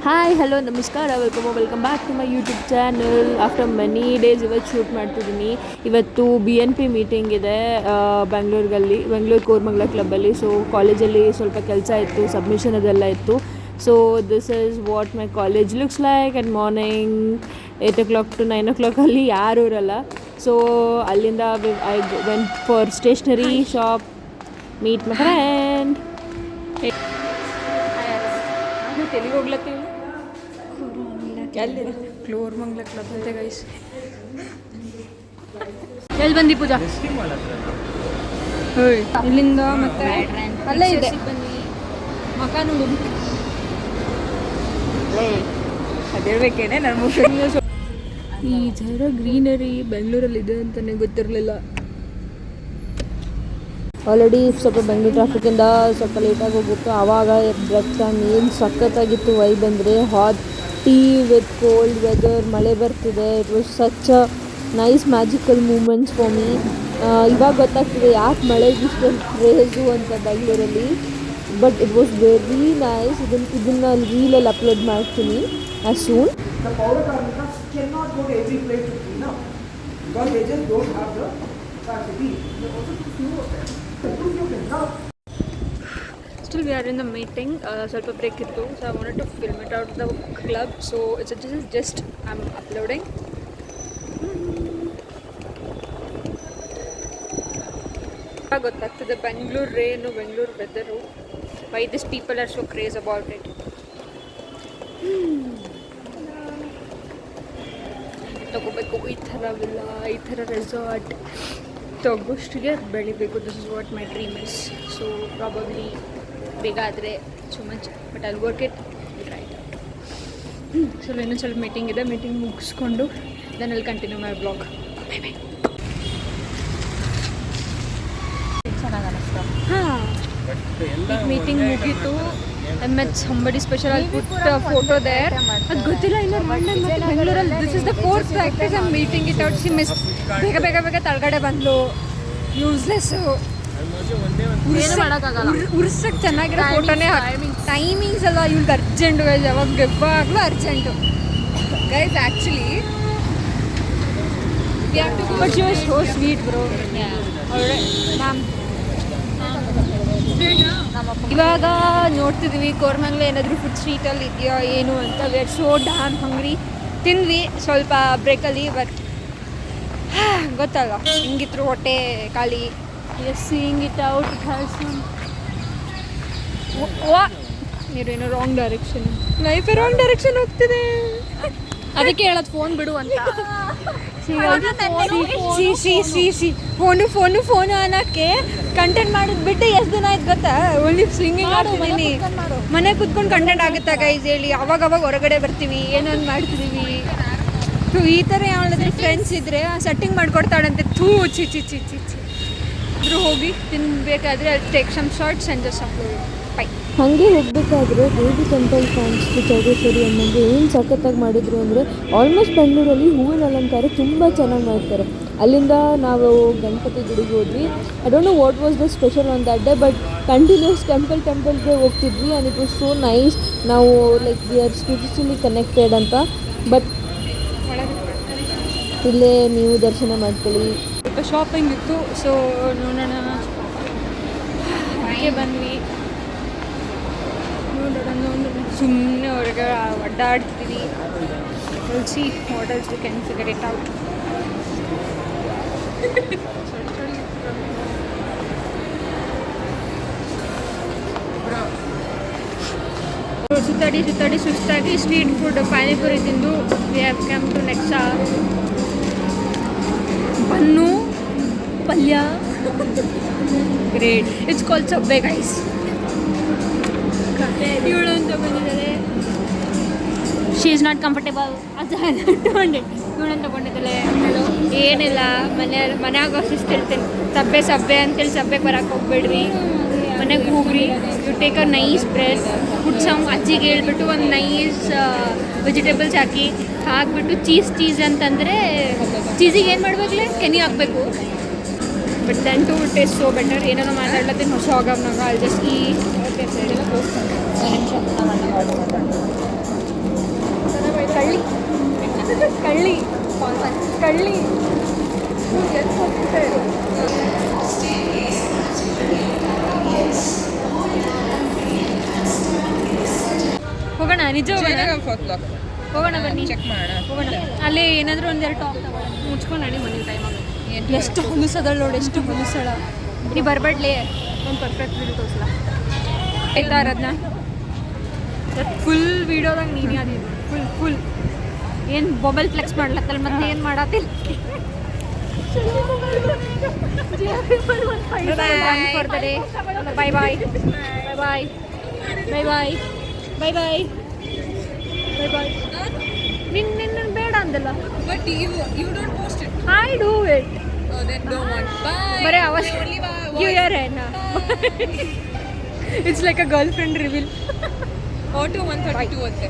Hi hello ನಮಸ್ಕಾರ welcome back to my YouTube channel. After many days ಇವತ್ತು shoot ಮಾಡ್ತಿದ್ದೀನಿ. ಇವತ್ತು BNP ಮೀಟಿಂಗ್ ಇದೆ ಬೆಂಗಳೂರು ಕೋರ್ಮಂಗ್ಲ ಕ್ಲಬ್ಬಲ್ಲಿ. ಸೊ ಕಾಲೇಜಲ್ಲಿ ಸ್ವಲ್ಪ ಕೆಲಸ ಇತ್ತು, ಸಬ್ಮಿಷನ್ ಅದೆಲ್ಲ ಇತ್ತು. So this is what my college looks like. And morning 8 o'clock to 9 o'clock ಅಲ್ಲಿ ಯಾರೂ ಇರಲ್ಲ. ಸೊ ಅಲ್ಲಿಂದ I went for stationery shop, meet my friend. ತೆಲಿಗೆ ಹೋಗ್ಲತ್ತೀವಿ ಎಲ್ಲಿ ಕೋರ್ಮಂಗ್ಲ ಕ್ಲಬ್ ಅಂತೆ ಗೈಸ್. ಎಲ್ಲಿ ಬಂದಿ ಪೂಜಾ? ಇಲ್ಲಿಂದ ಮತ್ತೆ ಅಲ್ಲೇ ಇದೆ ಮಕ ನೋಡು. ಅದಿರ್ಬೇಕೇನೆ ನನ್ನ ಈ ಥರ ಗ್ರೀನರಿ ಬೆಂಗಳೂರಲ್ಲಿ ಇದೆ ಅಂತಲೇ ಗೊತ್ತಿರಲಿಲ್ಲ. ಆಲ್ರೆಡಿ ಸ್ವಲ್ಪ ಬೆಂಗಳೂರು ಟ್ರಾಫಿಕಿಂದ ಸ್ವಲ್ಪ ಲೇಟಾಗಿ ಹೋಗಿತ್ತು. ಆವಾಗ ಬ್ರೆಡ್ ಟೈಮ್ ಏನು ಸಖತ್ತಾಗಿತ್ತು ವೈಬ್. ಅಂದರೆ hot tea with cold weather, ಮಳೆ ಬರ್ತಿದೆ. It was such a nice magical moments for me. ಇವಾಗ ಗೊತ್ತಾಗ್ತಿದೆ ಯಾಕೆ ಮಳೆಗೆ ಇಷ್ಟೊಂದು ಕ್ರೇಜು ಅಂತ ಬೆಂಗಳೂರಲ್ಲಿ. But it was very nice. ಇದನ್ನು ರೀಲಲ್ಲಿ ಅಪ್ಲೋಡ್ ಮಾಡ್ತೀನಿ as soon. The power cars cannot go to every place to clean up because they just don't have the capacity. There are also too few of them. Still we are in the meeting. ಸ್ವಲ್ಪ break ಇತ್ತು. So I wanted to film it out of the club. So it's just I'm uploading. ಗೊತ್ತಾಗ್ತದೆ Bengaluru rain, Bengaluru weather. Why these people are so crazy about it. ತಗೋಬೇಕು ಈ ಥರ ವಿಲ್ಲ, ಈ ಥರ resort ತಗೋಷ್ಟಿಗೆ ಬೆಳಿಬೇಕು. This is what my dream is. So probably ಬೇಗ ಆದರೆ so much, but I work it right out. So ಇನ್ನೊಂದು ಸ್ವಲ್ಪ ಮೀಟಿಂಗ್ ಇದೆ, ಮೀಟಿಂಗ್ ಮುಗಿಸ್ಕೊಂಡು then I'll continue my blog. Bye bye. ಚೆನ್ನಾಗಿ ಅನ್ನಿಸ್ತು. ಹಾಂ, ಈಗ ಮೀಟಿಂಗ್ ಮುಗೀತು. I met somebody special. I'll put a photo there. ಅದು ಗೊತ್ತಿಲ್ಲ ಇಲ್ಲ ರ್ಯಾಂಡಮ್ ಮತ್ತು ಬೆಂಗಳೂರಲ್ಲಿ this is the fourth practice. I am meeting it out. She miss ಬೇಗ ತಳಗಡೆ ಬಂದ್ಲು. ಯೂಸ್ಲೆಸ್ಸು, ಏನು ಮಾಡೋಕ್ಕಾಗಲ್ಲ. ಉರ್ಸಕ್ಕೆ ಚೆನ್ನಾಗಿರೋ ಫೋಟೋನೇ. ಟೈಮಿಂಗ್ಸ್ ಅಲ್ಲ ಇವ್ಳಿಗೆ ಅರ್ಜೆಂಟು ಗೈಸ್, ಯಾವಾಗಲೂ urgent guys. Actually but she was so sweet bro. ಅವಳೆ ಮ್ಯಾಮ್ ಇವಾಗ ನೋಡ್ತಿದ್ವಿ ಕೋರ್ಮಂಗ್ಲ ಏನಾದರೂ ಫುಡ್ ಸ್ಟ್ರೀಟಲ್ಲಿ ಇದೆಯಾ ಏನು ಅಂತ. We are so damn hungry. ತಿಂದ್ವಿ ಸ್ವಲ್ಪ ಬ್ರೇಕಲ್ಲಿ, ಬಟ್ ಗೊತ್ತಲ್ಲ ಹಿಂಗಿದ್ರು ಹೊಟ್ಟೆ ಖಾಲಿ. As seeing it out it has ನೀರೇನೋ ರಾಂಗ್ ಡೈರೆಕ್ಷನ್, ಲೈಫೇ ರಾಂಗ್ ಡೈರೆಕ್ಷನ್ ಹೋಗ್ತಿದೆ. ಅದಕ್ಕೆ ಹೇಳೋದು ಫೋನ್ ಬಿಡು ಅಂತ. ಫೋನು ಅನ್ನೋಕ್ಕೆ ಕಂಟೆಂಟ್ ಮಾಡೋದು ಬಿಟ್ಟು ಎಷ್ಟು ದಿನ ಆಯ್ತು ಗೊತ್ತಾ? ಓನ್ಲಿ ಸಿಂಗಿಂಗ್ ಮಾಡ್ತಿದ್ದೀನಿ. ಮನೆ ಕುತ್ಕೊಂಡು ಕಂಟೆಂಟ್ ಆಗುತ್ತಾ ಗೈಸ್ ಹೇಳಿ? ಅವಾಗ ಹೊರಗಡೆ ಬರ್ತೀವಿ, ಏನೊಂದು ಮಾಡ್ತಿದ್ದೀವಿ. ಈ ಥರ ಯಾವ್ದಾದ್ರು ಫ್ರೆಂಡ್ಸ್ ಇದ್ದರೆ ಸೆಟ್ಟಿಂಗ್ ಮಾಡಿಕೊಡ್ತಾಳಂತೆ. ಚಿ ಇದ್ರೂ ಹೋಗಿ ತಿನ್ಬೇಕಾದ್ರೆ ಅಲ್ಲಿ take some shorts and just upload. Bye. ಹಾಗೆ ಹೋಗಬೇಕಾದ್ರೆ ದೇವಿ ಟೆಂಪಲ್ ಕಾಣಿಸ್ತು ಚೌಡೇಶ್ವರಿ ಅನ್ನೋದು. ಏನು ಸಖತ್ತಾಗಿ ಮಾಡಿದರು ಅಂದರೆ ಆಲ್ಮೋಸ್ಟ್ ಬೆಂಗಳೂರಲ್ಲಿ ಹೂವಿನ ಅಲಂಕಾರ ತುಂಬ ಚೆನ್ನಾಗಿ ಮಾಡ್ತಾರೆ. ಅಲ್ಲಿಂದ ನಾವು ಗಣಪತಿ ಗುಡಿಗೆ ಹೋದ್ವಿ. I don't know what was the special on that day, but continuous ಟೆಂಪಲ್ಗೆ ಹೋಗ್ತಿದ್ವಿ. And it was so nice. ನಾವು like we are spiritually connected ಅಂತ. ಬಟ್ ಇಲ್ಲೇ ನೀವು ದರ್ಶನ ಮಾಡ್ಕೊಳ್ಳಿ. ಸ್ವಲ್ಪ ಶಾಪಿಂಗ್ ಇತ್ತು, ಸೊ ನೋಡೋಣ ಹಾಗೆ ಬಂದ್ವಿ. ಸುಮ್ಮನೆ ಹೊರಗೆ ಅಡ್ಡಾಡ್ತೀವಿ. Will see what else we can figure it out. ಸುತ್ತಾಡಿ ಸುಸ್ತಾಗಿ ಸ್ಟ್ರೀಟ್ ಫುಡ್ ಪಾನಿಪುರಿ ತಿಂದು we have come to Nexa. Bun ಪಲ್ಯ great. It's called Subway guys. ಇವಳು ಅಂತ ಬಂದಿದ್ದಾರೆ. ಶಿ ಈಸ್ ನಾಟ್ ಕಂಫರ್ಟೇಬಲ್ ಅದು ಇವಳನ್ನು ತೊಗೊಂಡಿದ್ದಾಳೆ. ಏನಿಲ್ಲ, ಮನ್ಯಾಗ ಶಿಸ್ತಿರ್ತೀನಿ. ಸಬ್ಬೆ ಅಂತೇಳಿ ಸಬ್ಬೆಗೆ ಬರೋಕ್ಕೆ ಹೋಗ್ಬೇಡ್ರಿ. ಮನೆಗೆ ಹೋಗ್ರಿ. You take a nice bread, food some ಅಜ್ಜಿಗೆ ಹೇಳ್ಬಿಟ್ಟು ಒಂದು ನೈಸ್ ವೆಜಿಟೇಬಲ್ಸ್ ಹಾಕಿಬಿಟ್ಟು ಚೀಸ್ ಅಂತಂದರೆ ಚೀಸಿಗೆ ಏನು ಮಾಡಬೇಕಲ್ಲ ಕೆನಿ ಹಾಕಬೇಕು. But then to taste so better. ಏನೇನೋ ಮಾತಾಡ್ಲತ್ತೀನಿ ಹೊಸ ಹೋಗವ್ ನಂಗೆ ಅಲ್ಲಿ ಜಸ್ಟ್ ಈ ಕಳ್ಳಿ ಹೋಗೋಣ ನಿಜ ಹೋಗೋಣ ಹೋಗೋಣ ಬನ್ನಿ ಚೆಕ್ ಮಾಡೋಣ. ಹೋಗೋಣ ಅಲ್ಲಿ ಏನಾದರೂ ಒಂದೆರಡು ಟಾಪ್ ತಗೋಣ ಮುಚ್ಕೊಂಡು ನಡಿ ಮನೆ ಟೈಮ್ ಎಷ್ಟು ಹೊಲಸದಳು ನೋಡಿ ಎಷ್ಟು ಹೊಲಸಳ ನೀ ಬರ್ಬೇಡ್ಲಿ ಒಂದು ಪರ್ಫೆಕ್ಟ್ ವೀಡಿಯೋ ತೋರಿಸಲ್ಲ ಆಯ್ತಾ ಅದನ್ನ ಫುಲ್ ವೀಡಿಯೋದಾಗ ನೀನೇ ಅದಿದ್ದು ಫುಲ್ ಏನು ಮೊಬೈಲ್ ಫ್ಲೆಕ್ಸ್ ಮಾಡ್ಲತ್ತಲ್ಲ ಮತ್ತೆ ಏನು ಮಾಡತ್ತಿಲ್ಲ ಬಾಯ್ ಬಾಯ್ ಬಾಯ್ ಬಾಯ್ ಬಾಯ್ ಬಾಯ್ ಬಾಯ್ ಬಾಯ್ ಬಾಯ್ ನಿನ್ನ ಬೇಡ ಅಂದಲ್ಲ But you don't post it. I do it Oh, then don't want. Bye. ಬರೀ ಅವ I only give your hand it's like a girlfriend reveal Auto 132 ಅಂತೆ.